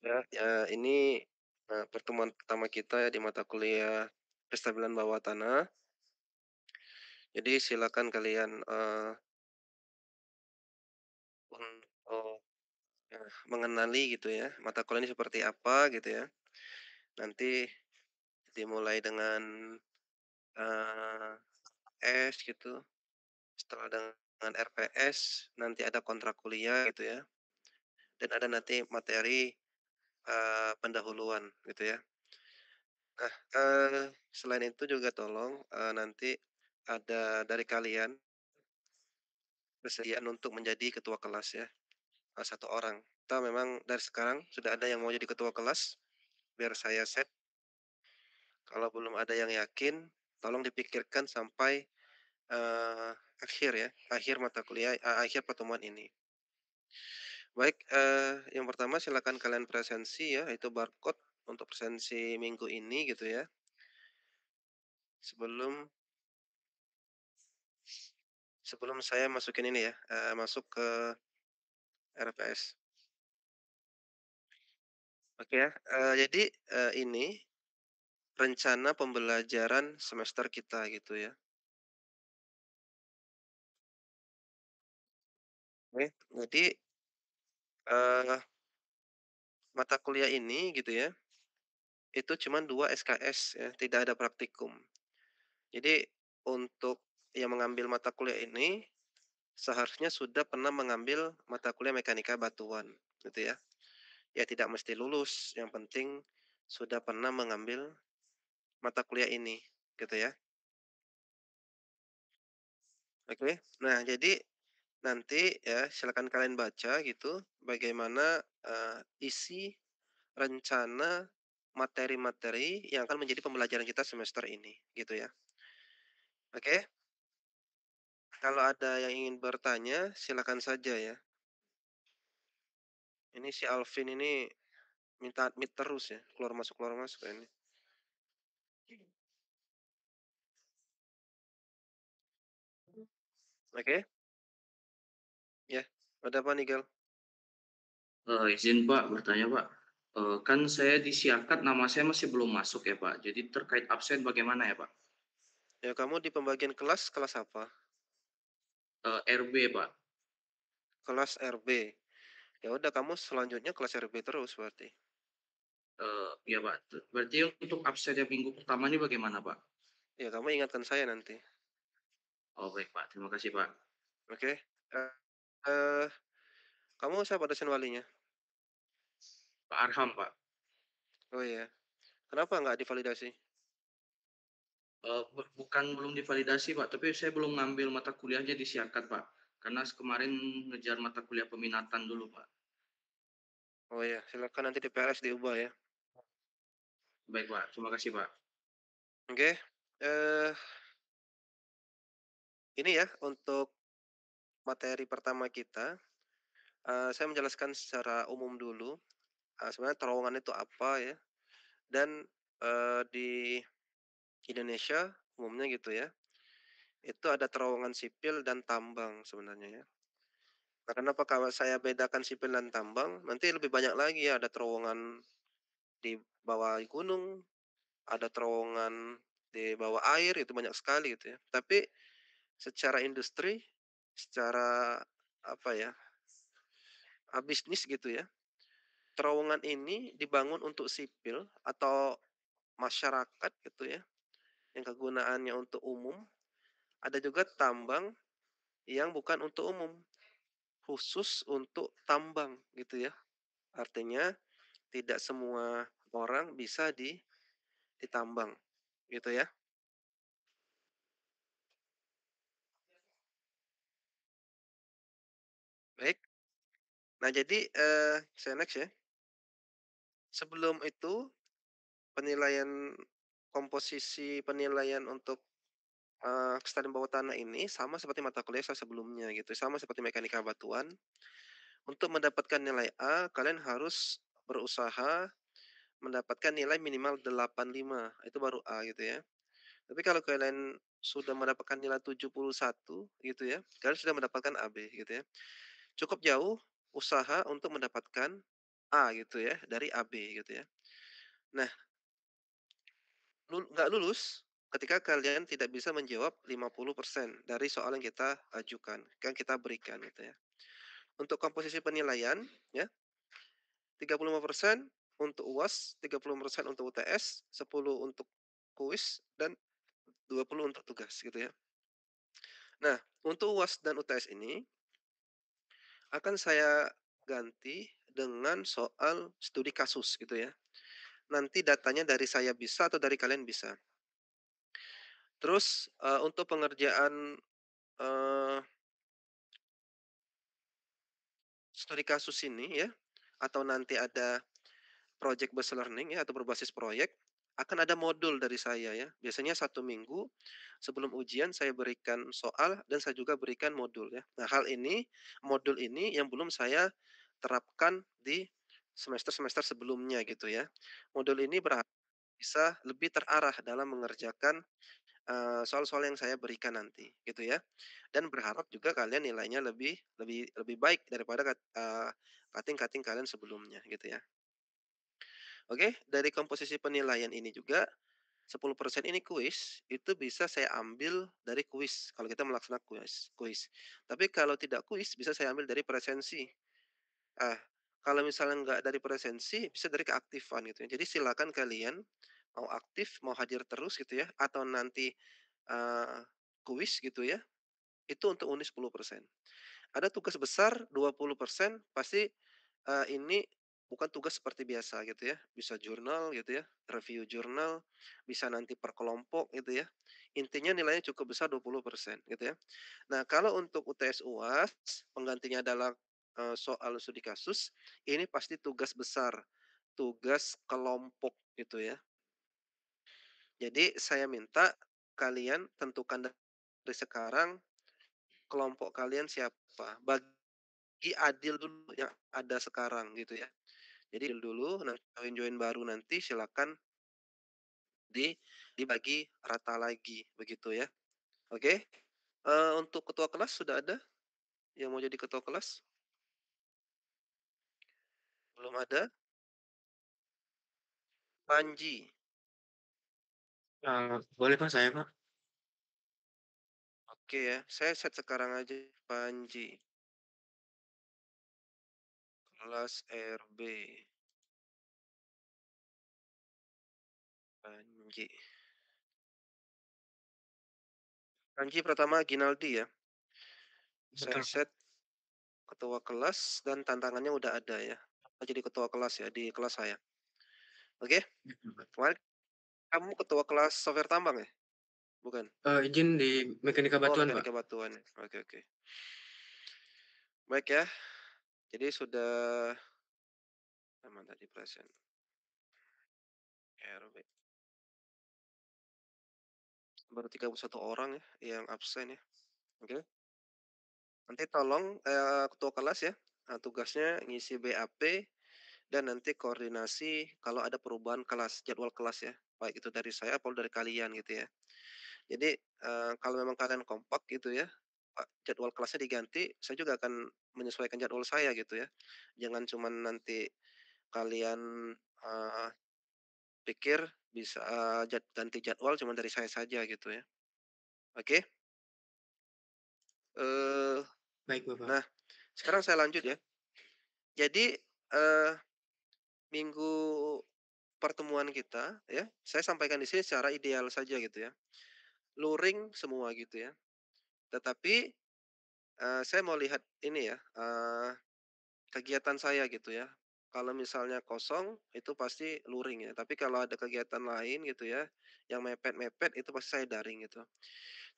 Ya, ini, pertemuan pertama kita ya di mata kuliah Kestabilan Bawah Tanah. Jadi silakan kalian, untuk, mengenali gitu ya, mata kuliah ini seperti apa gitu ya. Nanti dimulai dengan, eee, S gitu, setelah dengan RPS, nanti ada kontrak kuliah gitu ya, dan ada nanti materi, pendahuluan gitu ya. Nah, selain itu juga tolong, nanti ada dari kalian persediaan untuk menjadi ketua kelas ya, 1 orang. Atau memang dari sekarang sudah ada yang mau jadi ketua kelas, biar saya set. Kalau belum ada yang yakin, tolong dipikirkan sampai, eee, akhir ya, akhir mata kuliah akhir pertemuan ini. Baik, yang pertama silakan kalian presensi ya, itu barcode untuk presensi minggu ini gitu ya, sebelum sebelum saya masukin ini ya, masuk ke RPS. Oke ya, jadi, ini rencana pembelajaran semester kita gitu ya. Oke, jadi, eee, mata kuliah ini gitu ya, itu cuma 2 SKS ya, tidak ada praktikum. Jadi untuk yang mengambil mata kuliah ini, seharusnya sudah pernah mengambil mata kuliah mekanika batuan, gitu ya. Ya tidak mesti lulus, yang penting sudah pernah mengambil mata kuliah ini, gitu ya. Oke. Nah jadi nanti ya silakan kalian baca gitu, bagaimana, isi rencana materi-materi yang akan menjadi pembelajaran kita semester ini, gitu ya. Oke, kalau ada yang ingin bertanya, silakan saja ya. Ini si Alvin ini minta admit terus ya, keluar masuk ini. Oke, ya. Ada apa nih, Gal? Izin Pak, bertanya Pak. Kan saya di Siakat nama saya masih belum masuk ya Pak. Jadi terkait absen bagaimana ya Pak? Ya kamu di pembagian kelas apa? RB Pak. Kelas RB. Ya udah kamu selanjutnya kelas RB terus berarti. Iya Pak. Berarti untuk absen yang minggu pertama ini bagaimana Pak? Ya kamu ingatkan saya nanti. Oh baik Pak, terima kasih Pak. Oke. Eh, eh, kamu siapa dosen walinya? Pak Arham Pak. Oh iya. Kenapa nggak divalidasi? Bukan belum divalidasi Pak, tapi saya belum ngambil mata kuliahnya di Siakat Pak. Karena kemarin ngejar mata kuliah peminatan dulu Pak. Oh iya, silakan nanti di PRS diubah ya. Baik Pak, terima kasih Pak. Oke. Eh, ini ya untuk materi pertama kita. Saya menjelaskan secara umum dulu. Sebenarnya terowongan itu apa ya? Dan di Indonesia umumnya gitu ya, itu ada terowongan sipil dan tambang sebenarnya ya. Nah, kenapa kalau saya bedakan sipil dan tambang, nanti lebih banyak lagi ya, ada terowongan di bawah gunung, ada terowongan di bawah air, itu banyak sekali gitu ya. Tapi secara industri, secara apa ya, bisnis gitu ya, terowongan ini dibangun untuk sipil atau masyarakat gitu ya, yang kegunaannya untuk umum. Ada juga tambang yang bukan untuk umum, khusus untuk tambang gitu ya. Artinya tidak semua orang bisa ditambang gitu ya. Baik. Nah jadi, saya next ya. Sebelum itu penilaian komposisi penilaian untuk, kestabilan bawah tanah ini sama seperti mata kuliah saya sebelumnya gitu, sama seperti mekanika batuan. Untuk mendapatkan nilai A, kalian harus berusaha mendapatkan nilai minimal 85, itu baru A gitu ya. Tapi kalau kalian sudah mendapatkan nilai 71 gitu ya, kalian sudah mendapatkan AB gitu ya. Cukup jauh usaha untuk mendapatkan A gitu ya, dari AB gitu ya. Nah, nggak lulus ketika kalian tidak bisa menjawab 50% dari soal yang kita ajukan, yang kita berikan gitu ya. Untuk komposisi penilaian ya, 35% untuk UAS, 30% untuk UTS, 10 untuk kuis, dan 20 untuk tugas gitu ya. Nah, untuk UAS dan UTS ini akan saya ganti dengan soal studi kasus gitu ya. Nanti datanya dari saya bisa atau dari kalian bisa. Terus, untuk pengerjaan, eee, studi kasus ini ya, atau nanti ada project based learning ya, atau berbasis proyek, akan ada modul dari saya ya. Biasanya 1 minggu sebelum ujian saya berikan soal dan saya juga berikan modul ya. Nah, modul ini yang belum saya terapkan di semester-semester sebelumnya gitu ya. Modul ini bisa lebih terarah dalam mengerjakan, soal-soal yang saya berikan nanti, gitu ya. Dan berharap juga kalian nilainya lebih lebih lebih baik daripada kating-kating kalian sebelumnya, gitu ya. Oke, dari komposisi penilaian ini juga 10% ini kuis, itu bisa saya ambil dari kuis, kalau kita melaksanakan kuis. Tapi kalau tidak kuis, bisa saya ambil dari presensi. Ah, kalau misalnya nggak dari presensi, bisa dari keaktifan gitu ya. Jadi silakan kalian mau aktif, mau hadir terus gitu ya, atau nanti, eee, kuis gitu ya, itu untuk undi 10%. Ada tugas besar 20% pasti, ini bukan tugas seperti biasa gitu ya, bisa jurnal gitu ya, review jurnal, bisa nanti per kelompok gitu ya. Intinya nilainya cukup besar 20% gitu ya. Nah, kalau untuk UTS UAS penggantinya adalah, soal studi kasus, ini pasti tugas besar, tugas kelompok gitu ya. Jadi saya minta kalian tentukan dari sekarang kelompok kalian siapa, bagi adil dulu yang ada sekarang gitu ya. Jadi adil dulu, nah join-join baru nanti silakan di dibagi rata lagi begitu ya. Oke, untuk ketua kelas sudah ada yang mau jadi ketua kelas? Belum ada? Panji. Boleh Pak, saya Pak. Oke ya, saya set sekarang aja Panji, kelas RB, Panji. Panji pertama Ginaldi ya. Saya Betul Pak. set ketua kelas dan tantangannya udah ada ya. Jadi ketua kelas ya di kelas saya. Oke, Betul, Pak. kemarin kamu ketua kelas software tambang ya? Bukan? Izin di mekanika Oh, batuan Pak. mekanika batuan ya. Oke, oke. Baik ya. Jadi sudah aman tadi present RB. Baru 31 orang ya yang absen ya. Oke. Nanti tolong, ketua kelas ya, tugasnya ngisi BAP dan nanti koordinasi kalau ada perubahan kelas, jadwal kelas ya, baik itu dari saya atau dari kalian gitu ya. Jadi, kalau memang kalian kompak gitu ya, jadwal kelasnya diganti, saya juga akan menyesuaikan jadwal saya gitu ya. Jangan cuman nanti kalian, eee, pikir bisa, ganti jadwal cuma dari saya saja gitu ya. Oke, eee, Baik Bapak. nah sekarang saya lanjut ya. Jadi, minggu pertemuan kita ya, saya sampaikan di sini secara ideal saja gitu ya, luring semua gitu ya. Tetapi, saya mau lihat ini ya, kegiatan saya gitu ya. Kalau misalnya kosong, itu pasti luring ya, tapi kalau ada kegiatan lain gitu ya, yang mepet-mepet itu pasti saya daring gitu.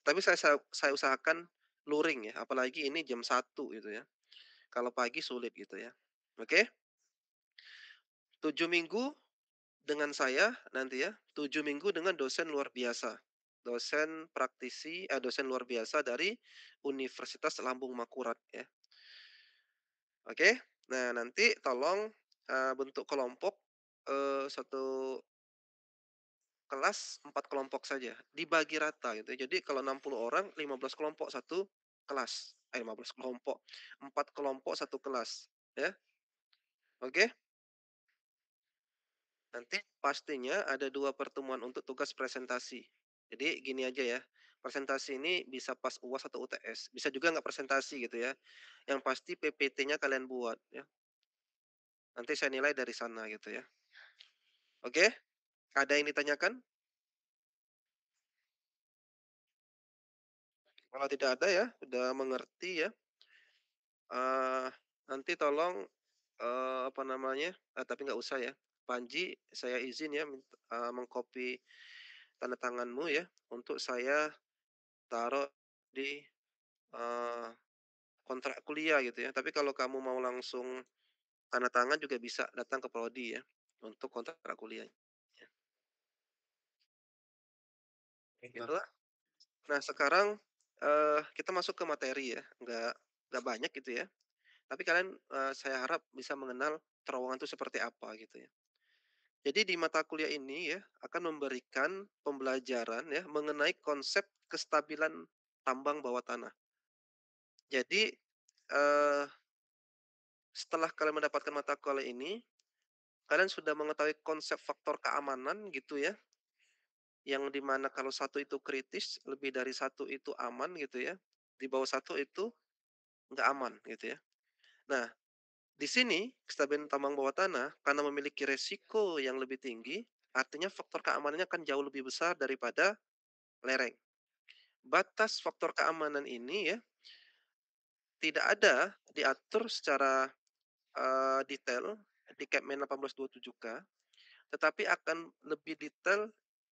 Tapi saya usahakan luring ya, apalagi ini jam 1 gitu ya, kalau pagi sulit gitu ya. Oke, 7 minggu dengan saya nanti ya, 7 minggu dengan dosen luar biasa. Dosen luar biasa dari Universitas Lambung Makurat ya. Oke. Nah, nanti tolong, bentuk kelompok, 1 kelas 4 kelompok saja, dibagi rata gitu ya. Jadi kalau 60 orang, 15 kelompok satu kelas, 15 kelompok, 4 kelompok satu kelas, ya. Oke? Nanti pastinya ada 2 pertemuan untuk tugas presentasi. Jadi gini aja ya, presentasi ini bisa pas UAS atau UTS, bisa juga nggak presentasi gitu ya. Yang pasti PPT-nya kalian buat ya, nanti saya nilai dari sana gitu ya. Oke, ada yang ditanyakan? Kalau tidak ada ya, udah mengerti ya, eee, nanti tolong, apa namanya, tapi nggak usah ya, Panji saya izin ya mengcopy tanda tanganmu ya, untuk saya taruh di, eee, kontrak kuliah gitu ya. Tapi kalau kamu mau langsung tanda tangan juga bisa datang ke prodi ya, untuk kontrak kuliah. Baik, Gitu. Pak. Nah sekarang, kita masuk ke materi ya, nggak banyak gitu ya, tapi kalian, saya harap bisa mengenal terowongan itu seperti apa gitu ya. Jadi di mata kuliah ini ya, akan memberikan pembelajaran ya, mengenai konsep kestabilan tambang bawah tanah. Jadi, eee, setelah kalian mendapatkan mata kuliah ini, kalian sudah mengetahui konsep faktor keamanan gitu ya, yang di mana kalau satu itu kritis, lebih dari satu itu aman gitu ya, di bawah satu itu nggak aman gitu ya. Nah, di sini kestabilan tambang bawah tanah karena memiliki resiko yang lebih tinggi, artinya faktor keamanannya akan jauh lebih besar daripada lereng. Batas faktor keamanan ini ya, tidak ada diatur secara, detail di Kepmen 1827K, tetapi akan lebih detail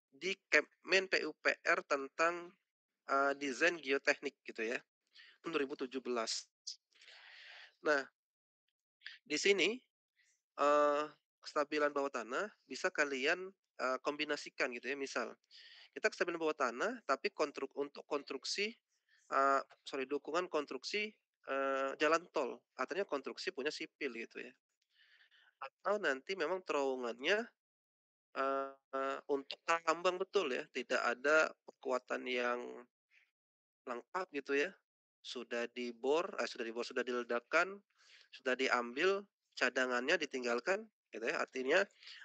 di Kepmen PUPR tentang, desain geoteknik gitu ya, tahun 2017. Nah, di sini, kestabilan bawah tanah bisa kalian, kombinasikan gitu ya. Misal, kita kestabilan bawah tanah tapi untuk konstruksi, dukungan konstruksi, jalan tol, artinya konstruksi punya sipil gitu ya. Atau nanti memang terowongannya, untuk tambang betul ya, tidak ada kekuatan yang lengkap gitu ya, sudah diledakkan, sudah diambil cadangannya ditinggalkan gitu ya, artinya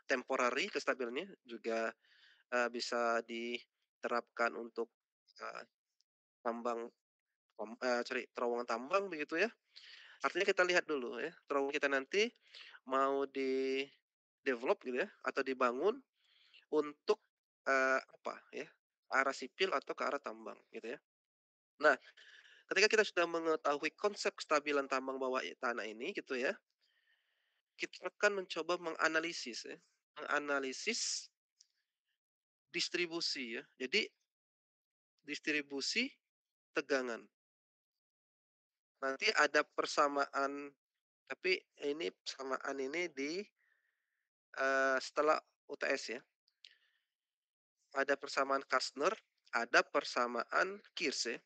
temporary kestabilannya juga, bisa diterapkan untuk, eee, tambang terowongan tambang begitu ya. Artinya kita lihat dulu ya, terowongan kita nanti mau di-develop gitu ya, atau dibangun untuk, apa ya, arah sipil atau ke arah tambang gitu ya. Nah, ketika kita sudah mengetahui konsep kestabilan tambang bawah tanah ini gitu ya, kita akan mencoba menganalisis ya, menganalisis distribusi ya. Jadi distribusi tegangan. Nanti ada persamaan, tapi ini persamaan ini setelah UTS ya. Ada persamaan Kastner, ada persamaan Kirsch ya.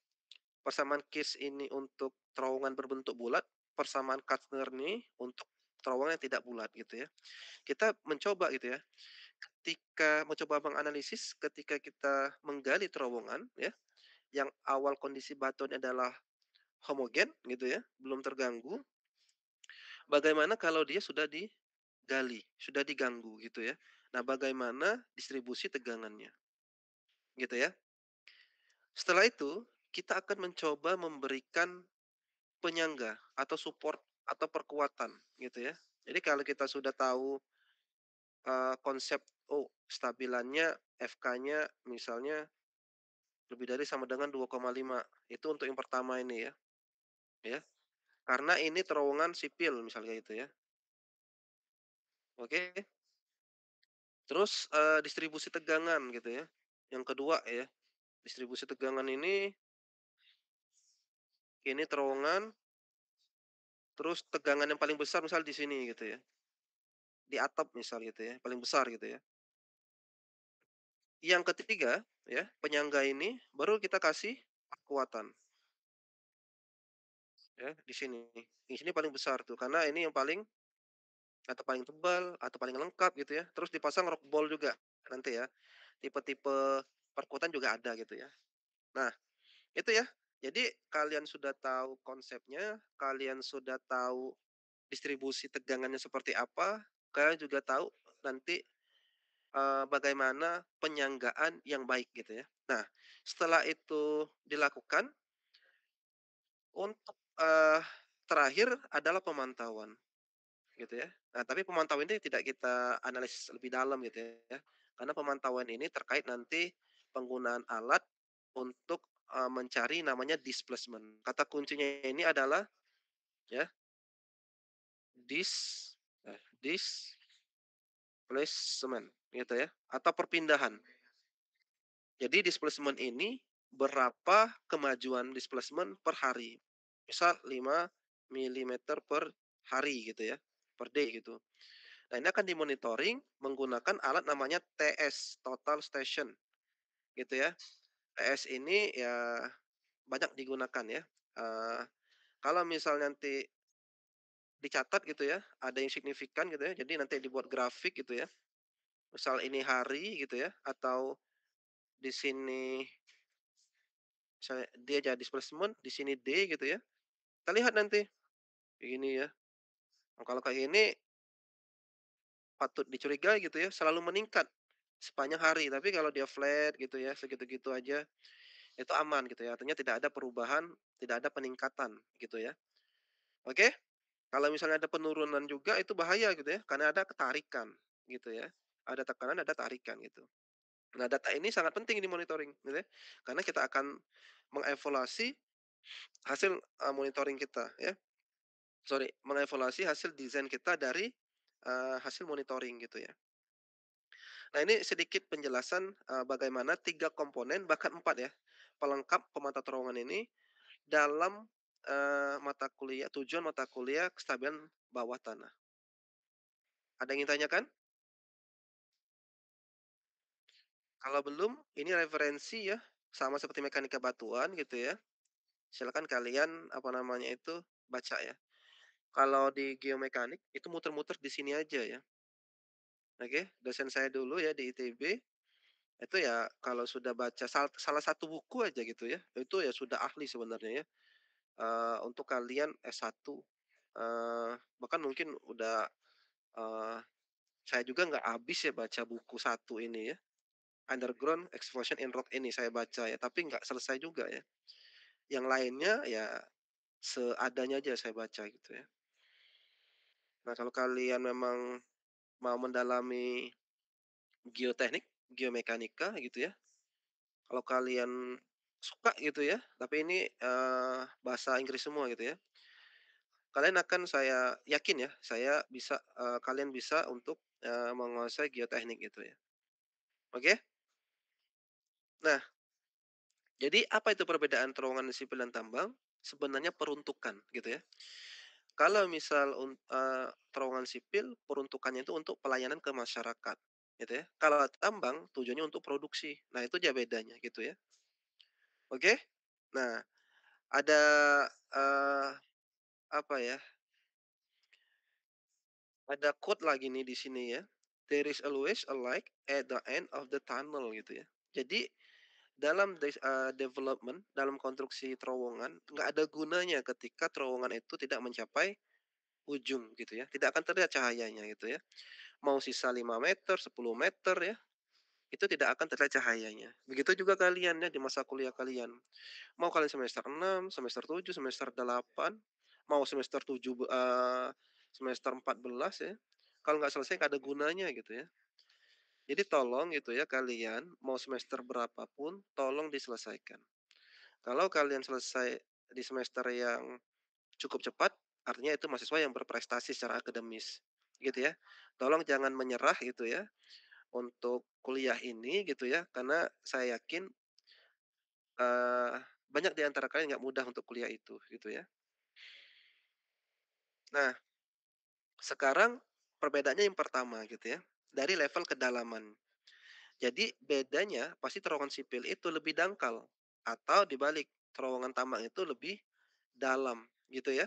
Persamaan Kirsch ini untuk terowongan berbentuk bulat, persamaan Kastner ini untuk terowongan yang tidak bulat gitu ya. Kita mencoba gitu ya, ketika mencoba menganalisis ketika kita menggali terowongan ya, yang awal kondisi batunya adalah homogen gitu ya, belum terganggu, bagaimana kalau dia sudah digali, sudah diganggu gitu ya. Nah, bagaimana distribusi tegangannya, gitu ya. Setelah itu, kita akan mencoba memberikan penyangga atau support atau perkuatan gitu ya. Jadi kalau kita sudah tahu, konsep, oh stabilannya FK-nya misalnya lebih dari sama dengan 2,5, itu untuk yang pertama ini ya, ya. Karena ini terowongan sipil misalnya itu ya, oke. Terus, distribusi tegangan gitu ya, yang kedua ya, distribusi tegangan ini terowongan, terus tegangan yang paling besar misal di sini gitu ya, di atap misal gitu ya, paling besar gitu ya. Yang ketiga ya, penyangga ini baru kita kasih kekuatan ya, di sini. Di sini paling besar tuh, karena ini yang paling atau paling tebal atau paling lengkap gitu ya, terus dipasang rock bowl juga nanti ya, tipe-tipe perkuatan juga ada gitu ya. Nah, itu ya. Jadi kalian sudah tahu konsepnya, kalian sudah tahu distribusi tegangannya seperti apa, kalian juga tahu nanti bagaimana penyanggaan yang baik gitu ya. Nah, setelah itu dilakukan untuk, terakhir adalah pemantauan gitu ya. Nah, tapi pemantauan ini tidak kita analisis lebih dalam gitu ya, karena pemantauan ini terkait nanti penggunaan alat untuk, mencari namanya displacement. Kata kuncinya ini adalah ya, dis displacement gitu ya, atau perpindahan. Jadi displacement ini berapa kemajuan displacement per hari. Misal 5 milimeter per hari gitu ya, per day gitu. Nah, ini akan dimonitoring menggunakan alat namanya TS, Total Station gitu ya. TS ini ya banyak digunakan ya. Eee, kalau misal nanti dicatat gitu ya, ada yang signifikan gitu ya, jadi nanti dibuat grafik gitu ya. Misal ini hari gitu ya, atau di sini misalnya dia jadi displacement, di sini D gitu ya. Kita lihat nanti, kayak gini ya. Nah, kalau kayak gini patut dicurigai gitu ya, selalu meningkat sepanjang hari. Tapi kalau dia flat gitu ya, segitu-gitu aja, itu aman gitu ya. Artinya tidak ada perubahan, tidak ada peningkatan gitu ya. Oke? Kalau misalnya ada penurunan juga itu bahaya gitu ya, karena ada ketarikan gitu ya. Ada tekanan, ada tarikan gitu. Nah, data ini sangat penting dimonitoring gitu ya. Karena kita akan mengevaluasi hasil, monitoring kita ya. Sorry, mengevaluasi hasil desain kita dari, hasil monitoring gitu ya. Nah, ini sedikit penjelasan, bagaimana 3 komponen bahkan 4 ya, pelengkap pemantau terowongan ini dalam, tujuan mata kuliah kestabilan bawah tanah. Ada yang ingin tanyakan? Kalau belum, ini referensi ya, sama seperti mekanika batuan gitu ya. Silakan kalian, apa namanya itu, baca ya. Kalau di geomekanik itu muter-muter di sini aja ya. Oke, dosen saya dulu ya di ITB, itu ya kalau sudah baca salah satu buku aja gitu ya, itu ya sudah ahli sebenarnya ya. Untuk kalian S1, bahkan mungkin udah, eee, saya juga nggak habis ya baca buku satu ini ya, Underground Excavation in Rock ini saya baca ya, tapi nggak selesai juga ya. Yang lainnya ya seadanya aja saya baca gitu ya. Nah, kalau kalian memang mau mendalami geoteknik, geomekanika gitu ya, kalau kalian suka gitu ya, tapi ini, bahasa Inggris semua gitu ya, kalian akan saya yakin ya, kalian bisa untuk, menguasai geoteknik gitu ya. Oke? Nah, jadi apa itu perbedaan terowongan sipil dan tambang? Sebenarnya peruntukan gitu ya. Kalau misal terowongan sipil peruntukannya itu untuk pelayanan ke masyarakat gitu ya. Kalau tambang tujuannya untuk produksi. Nah, itu aja bedanya gitu ya. Oke? Nah, ada, eee, apa ya, ada quote lagi nih di sini ya, "There is always a light at the end of the tunnel," gitu ya. Jadi dalam development, dalam konstruksi terowongan, nggak ada gunanya ketika terowongan itu tidak mencapai ujung gitu ya, tidak akan terlihat cahayanya gitu ya. Mau sisa 5 meter, 10 meter ya, itu tidak akan terlihat cahayanya. Begitu juga kalian ya di masa kuliah kalian. Mau kalian semester 6, semester 7, semester 8, mau semester 14 ya, kalau nggak selesai nggak ada gunanya gitu ya. Jadi tolong gitu ya kalian mau semester berapapun tolong diselesaikan. Kalau kalian selesai di semester yang cukup cepat, artinya itu mahasiswa yang berprestasi secara akademis, gitu ya. Tolong jangan menyerah gitu ya untuk kuliah ini gitu ya, karena saya yakin, eee, banyak di antara kalian nggak mudah untuk kuliah itu, gitu ya. Nah, sekarang perbedaannya yang pertama gitu ya, dari level kedalaman. Jadi bedanya pasti terowongan sipil itu lebih dangkal atau dibalik, terowongan tambang itu lebih dalam, gitu ya.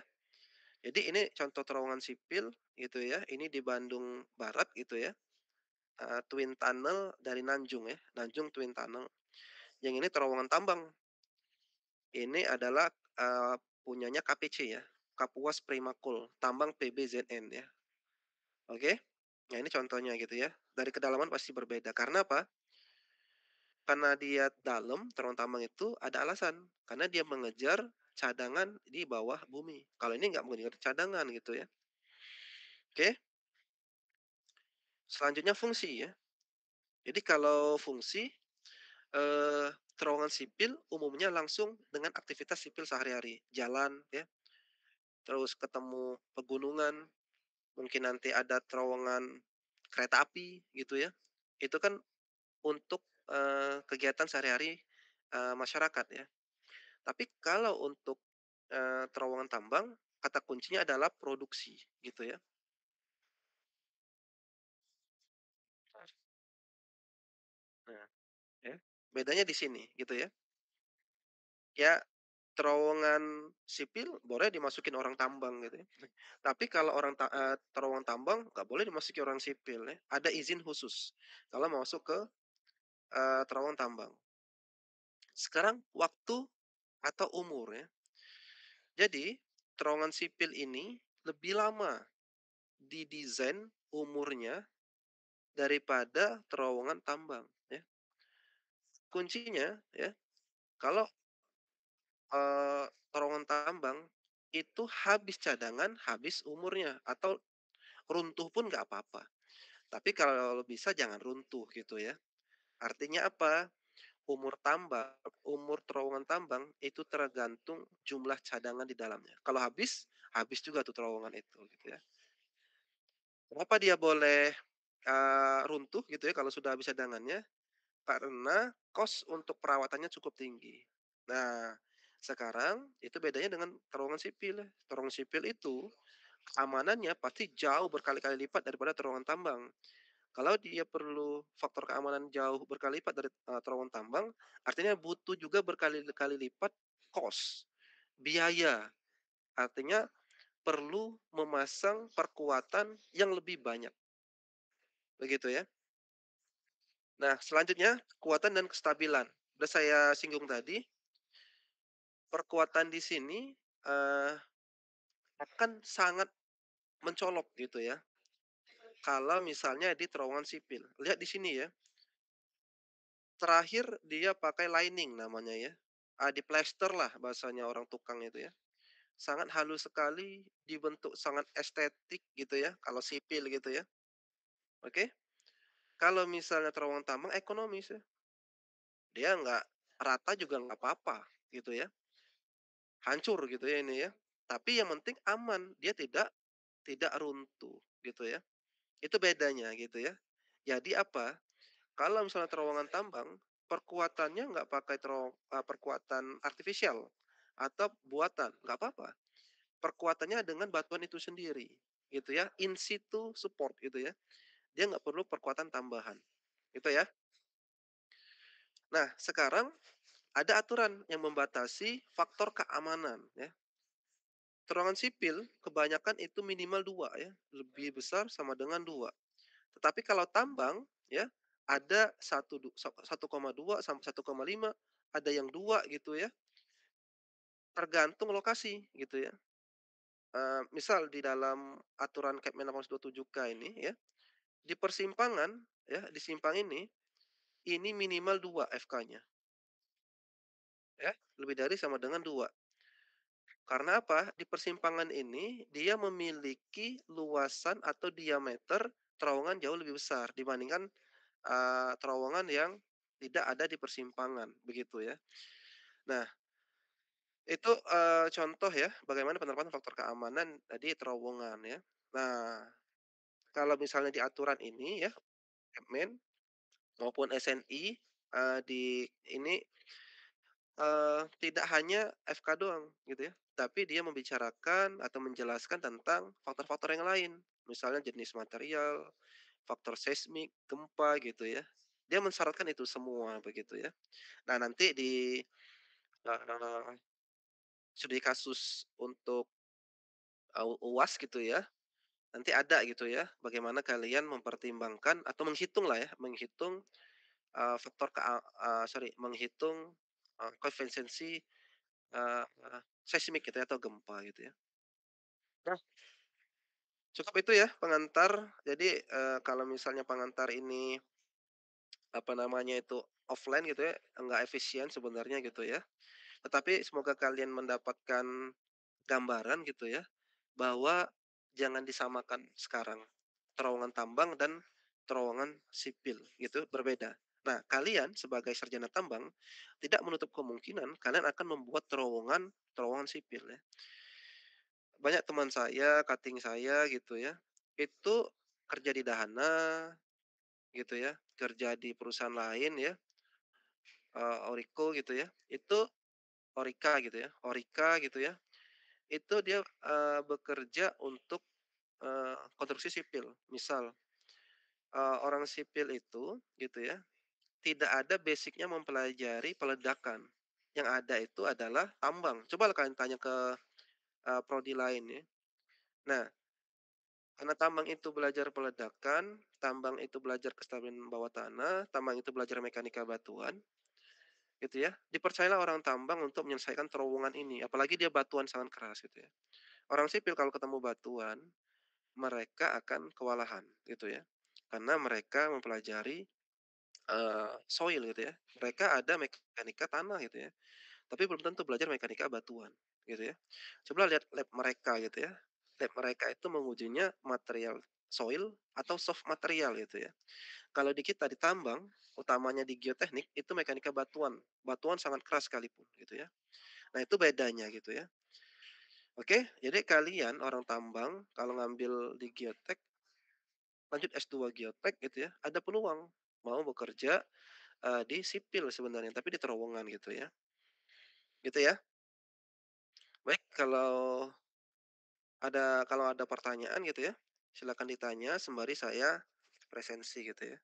Jadi ini contoh terowongan sipil gitu ya, ini di Bandung Barat gitu ya, Twin Tunnel dari Nanjung ya, Nanjung Twin Tunnel. Yang ini terowongan tambang, ini adalah, punyanya KPC ya, Kapuas Primakul, tambang PBZN ya, oke. Nah, ini contohnya gitu ya. Dari kedalaman pasti berbeda. Karena apa? Karena dia dalam, terowongan tambang itu ada alasan. Karena dia mengejar cadangan di bawah bumi. Kalau ini nggak mengejar cadangan gitu ya. Oke, selanjutnya fungsi ya. Jadi kalau fungsi, eee, terowongan sipil umumnya langsung dengan aktivitas sipil sehari-hari. Jalan ya, terus ketemu pegunungan, mungkin nanti ada terowongan kereta api gitu ya. Itu kan untuk, kegiatan sehari-hari, masyarakat ya. Tapi kalau untuk, terowongan tambang, kata kuncinya adalah produksi gitu ya. Nah ya, bedanya di sini gitu ya. Ya, terowongan sipil boleh dimasukin orang tambang gitu ya. Tapi kalau terowongan tambang nggak boleh dimasuki orang sipil ya, ada izin khusus kalau mau masuk ke, terowongan tambang. Sekarang waktu atau umur ya. Jadi, terowongan sipil ini lebih lama didesain umurnya daripada terowongan tambang ya. Kuncinya ya, kalau, terowongan tambang itu habis cadangan, habis umurnya, atau runtuh pun nggak apa-apa. Tapi kalau bisa jangan runtuh gitu ya. Artinya apa? Umur terowongan tambang itu tergantung jumlah cadangan di dalamnya. Kalau habis, habis juga tuh terowongan itu gitu ya. Kenapa dia boleh, runtuh gitu ya kalau sudah habis cadangannya? Karena kos untuk perawatannya cukup tinggi. Nah, sekarang itu bedanya dengan terowongan sipil ya. Terowongan sipil itu keamanannya pasti jauh berkali-kali lipat daripada terowongan tambang. Kalau dia perlu faktor keamanan jauh berkali lipat dari, terowongan tambang, artinya butuh juga berkali-kali lipat kos, biaya. Artinya perlu memasang perkuatan yang lebih banyak, begitu ya. Nah, selanjutnya kekuatan dan kestabilan. Sudah saya singgung tadi, perkuatan di sini, eee, akan sangat mencolok gitu ya, kalau misalnya di terowongan sipil. Lihat di sini ya, terakhir dia pakai lining namanya ya, lah bahasanya orang tukang itu ya. Sangat halus sekali, dibentuk sangat estetik gitu ya, kalau sipil gitu ya, oke. Kalau misalnya terowongan tambang ekonomis ya, dia nggak rata juga nggak apa-apa gitu ya, hancur gitu ya ini ya. Tapi yang penting aman, dia tidak runtuh gitu ya. Itu bedanya gitu ya. Jadi apa, kalau misalnya terowongan tambang, perkuatannya nggak pakai perkuatan artifisial atau buatan, nggak apa-apa. Perkuatannya dengan batuan itu sendiri, gitu ya, in situ support gitu ya. Dia nggak perlu perkuatan tambahan, gitu ya. Nah, sekarang ada aturan yang membatasi faktor keamanan ya. Terowongan sipil kebanyakan itu minimal 2 ya, lebih besar sama dengan 2. Tetapi kalau tambang ya, ada 1,2 sampai 1,5, ada yang 2 gitu ya, tergantung lokasi gitu ya. Misal di dalam aturan Kepmen 827K ini ya, di persimpangan ya, di simpang ini minimal 2 FK-nya ya, lebih dari sama dengan 2. Karena apa? Di persimpangan ini dia memiliki luasan atau diameter terowongan jauh lebih besar dibandingkan, terowongan yang tidak ada di persimpangan, begitu ya. Nah, itu, contoh ya bagaimana penerapan faktor keamanan, di terowongan ya. Nah, kalau misalnya di aturan ini ya, Kepmen maupun SNI, di ini, tidak hanya FK doang gitu ya, tapi dia membicarakan atau menjelaskan tentang faktor-faktor yang lain. Misalnya jenis material, faktor seismik, gempa gitu ya. Dia mensyaratkan itu semua begitu ya. Nah, nanti di, eee, studi kasus untuk, UAS gitu ya, nanti ada gitu ya, bagaimana kalian mempertimbangkan atau menghitung lah ya, menghitung, menghitung, koefisiensi, seismik gitu ya atau gempa gitu ya. Nah, Cukup itu ya pengantar. Jadi, kalau misalnya pengantar ini, apa namanya itu, offline gitu ya, enggak efisien sebenarnya gitu ya. Tetapi semoga kalian mendapatkan gambaran gitu ya, bahwa jangan disamakan sekarang terowongan tambang dan terowongan sipil gitu, berbeda. Nah, kalian sebagai sarjana tambang tidak menutup kemungkinan kalian akan membuat terowongan terowongan sipil ya. Banyak teman saya, cutting saya gitu ya, itu kerja di Dahana gitu ya, kerja di perusahaan lain ya, Orico gitu ya, itu Orica gitu ya, itu dia, bekerja untuk, konstruksi sipil. Misal, orang sipil itu gitu ya, tidak ada basic-nya mempelajari peledakan, yang ada itu adalah tambang. Coba kalian tanya ke, prodi lain ya. Nah, karena tambang itu belajar peledakan, tambang itu belajar kestabilan bawah tanah, tambang itu belajar mekanika batuan, gitu ya. Dipercayalah orang tambang untuk menyelesaikan terowongan ini, apalagi dia batuan sangat keras gitu ya. Orang sipil kalau ketemu batuan, mereka akan kewalahan gitu ya. Karena mereka mempelajari, soil gitu ya. Mereka ada mekanika tanah gitu ya, tapi belum tentu belajar mekanika batuan gitu ya. Coba lihat lab mereka gitu ya. Lab mereka itu mengujinya material soil atau soft material gitu ya. Kalau di kita di tambang, utamanya di geoteknik itu mekanika batuan. Batuan sangat keras sekalipun gitu ya. Nah, itu bedanya gitu ya. Oke, jadi kalian orang tambang kalau ngambil di geotek, lanjut S2 geotek gitu ya, ada peluang mau bekerja, di sipil sebenarnya, tapi di terowongan gitu ya. Gitu ya. Baik, kalau ada pertanyaan gitu ya, silakan ditanya sembari saya presensi gitu ya.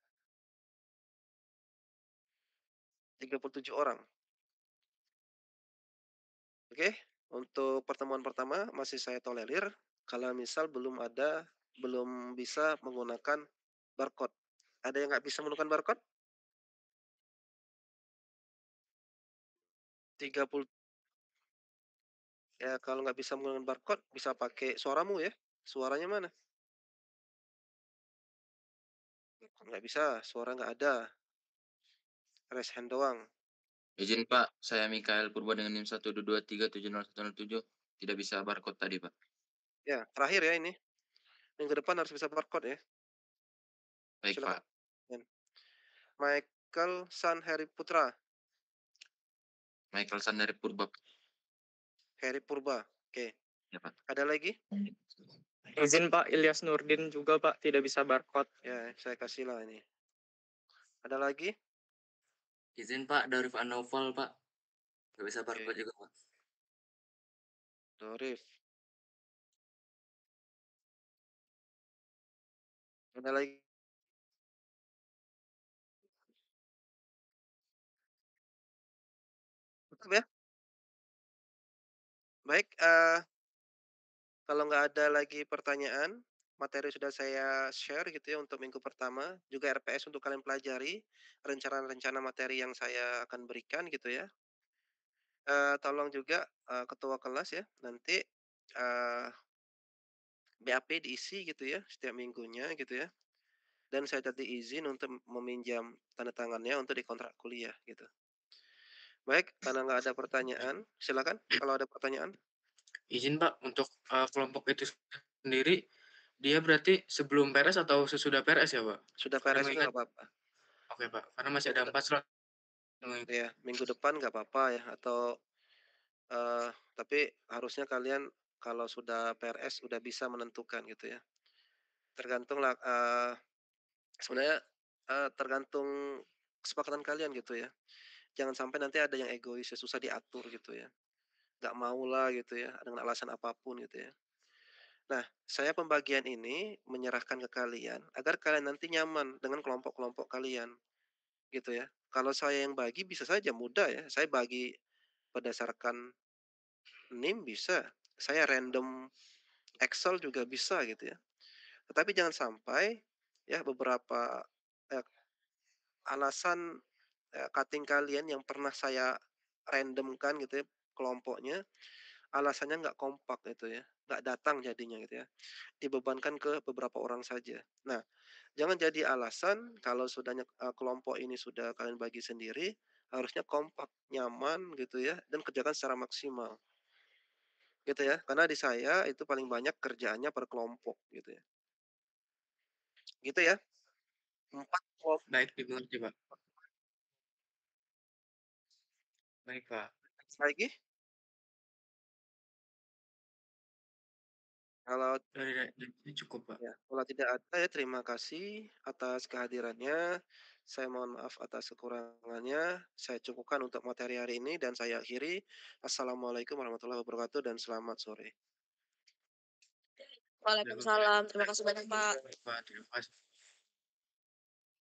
37 orang. Oke, untuk pertemuan pertama masih saya tolerir kalau misal belum bisa menggunakan barcode. Ada yang nggak bisa menggunakan barcode? 30 ya kalau nggak bisa menggunakan barcode bisa pakai suaramu ya. Suaranya mana? Nggak bisa, suara nggak ada, raise hand doang. Izin Pak, saya Mikael Purba dengan NIM 122370107. Tidak bisa barcode tadi Pak. Ya, terakhir ya ini. Minggu depan harus bisa barcode ya. Baik Silakan. Pak. Michael San Heri Putra, Michael Sandari Purba. Heri Purba. Oke. Ya Pak. Ada lagi? Izin Pak, Ilyas Nurdin juga Pak, tidak bisa barcode. Ya, saya kasih lah ini. Ada lagi? Izin Pak, Darif Anoval Pak. Nggak bisa barcode Oke. juga Pak. Dorif. Ada lagi? Cukup ya? Baik, kalau nggak ada lagi pertanyaan, materi sudah saya share gitu ya untuk minggu pertama, juga RPS untuk kalian pelajari, rencana-rencana materi yang saya akan berikan gitu ya. Tolong juga, ketua kelas ya, nanti, BAP diisi gitu ya setiap minggunya gitu ya, dan saya tadi izin untuk meminjam tanda tangannya untuk di kontrak kuliah gitu. Baik, karena nggak ada pertanyaan, silakan kalau ada pertanyaan. Izin Pak, untuk kelompok itu sendiri, dia berarti sebelum PRS atau sesudah PRS ya Pak? Sudah Karena PRS juga mengingat, nggak apa-apa. oke Pak, karena masih ada Minggu de 4 slot. ya, minggu depan nggak apa-apa ya atau, tapi harusnya kalian kalau sudah PRS udah bisa menentukan gitu ya. Tergantunglah, sebenarnya, tergantung kesepakatan kalian gitu ya. Jangan sampai nanti ada yang egois ya, susah diatur gitu ya. Nggak mau lah gitu ya, dengan alasan apapun gitu ya. Nah, saya pembagian ini menyerahkan ke kalian agar kalian nanti nyaman dengan kelompok-kelompok kalian gitu ya. Kalau saya yang bagi bisa saja mudah ya, saya bagi berdasarkan NIM bisa, saya random Excel juga bisa gitu ya. Tetapi jangan sampai ya beberapa, eee, alasan, cutting kalian yang pernah saya randomkan gitu ya kelompoknya, alasannya nggak kompak gitu ya. nggak datang jadinya gitu ya, dibebankan ke beberapa orang saja. Nah, jangan jadi alasan kalau kelompok ini sudah kalian bagi sendiri, harusnya kompak, nyaman gitu ya, dan kerjakan secara maksimal, gitu ya. Karena di saya itu paling banyak kerjaannya per kelompok gitu ya. Gitu ya, 4 kelompok Baik, dimengerti, Pak. Baik, Pak. lagi. Kalau Dari ini cukup, Pak. Ya, kalau tidak ada ya terima kasih atas kehadirannya. Saya mohon maaf atas kekurangannya. Saya cukupkan untuk materi hari ini dan saya akhiri. Assalamualaikum warahmatullahi wabarakatuh dan selamat sore. Waalaikumsalam. Terima kasih banyak, Pak. Baik, Pak. Terima kasih.